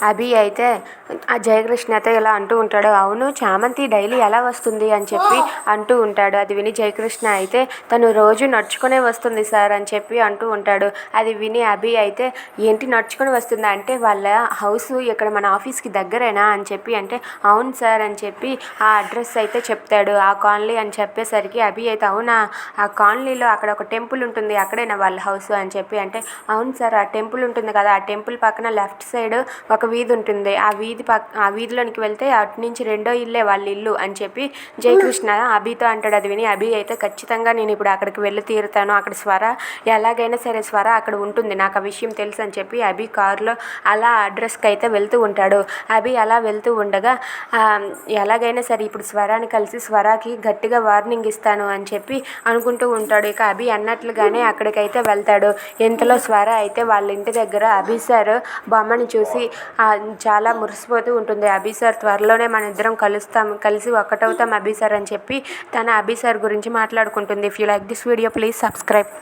అభి అయితే ఆ జయకృష్ణతో ఇలా అంటూ ఉంటాడు. అవును, చామంతి డైలీ ఎలా వస్తుంది అని చెప్పి అంటూ ఉంటాడు. అది విని జయకృష్ణ అయితే తను రోజు నడుచుకునే వస్తుంది సార్ అని చెప్పి అంటూ ఉంటాడు. అది విని అభి అయితే ఏంటి నడుచుకొని వస్తుందా అంటే వాళ్ళ హౌస్ ఇక్కడ మన ఆఫీస్కి దగ్గరేనా అని చెప్పి అంటే అవును సార్ అని చెప్పి ఆ అడ్రస్ అయితే చెప్తాడు. ఆ కాలనీ అని చెప్పేసరికి అభి అయితే అవునా, ఆ కాలనీలో అక్కడ ఒక టెంపుల్ ఉంటుంది, అక్కడేనా వాళ్ళ హౌస్ అని చెప్పి అంటే అవును సార్, ఆ టెంపుల్ ఉంటుంది కదా, ఆ టెంపుల్ పక్కన లెఫ్ట్ సైడ్ ఒక వీధి ఉంటుంది, ఆ వీధిలోనికి వెళ్తే అటు నుంచి రెండో ఇల్లే వాళ్ళ ఇల్లు అని చెప్పి జయకృష్ణ అభితో అంటాడు. అది విని అభి అయితే ఖచ్చితంగా నేను ఇప్పుడు అక్కడికి వెళ్ళి తీరుతాను, అక్కడ స్వర ఎలాగైనా సరే స్వర అక్కడ ఉంటుంది, నాకు ఆ విషయం తెలుసు అని చెప్పి అభి కారులో అలా అడ్రస్కి అయితే వెళ్తూ ఉంటాడు. అభి అలా వెళ్తూ ఉండగా ఎలాగైనా సరే ఇప్పుడు స్వరాన్ని కలిసి స్వరాకి గట్టిగా వార్నింగ్ ఇస్తాను అని చెప్పి అనుకుంటూ ఉంటాడు. ఇక అభి అన్నట్లుగానే అక్కడికైతే వెళ్తాడు. ఇంతలో స్వర అయితే వాళ్ళ ఇంటి దగ్గర అభి సార్ బొమ్మని చూసి చాలా మురిసిపోతూ ఉంటుంది. అభి సార్ త్వరలోనే మన ఇద్దరం కలిసి ఒక్కటవుతాం అభి సార్ అని చెప్పి తన అభి సార్ గురించి మాట్లాడుకుంటుంది. If you like this video please subscribe.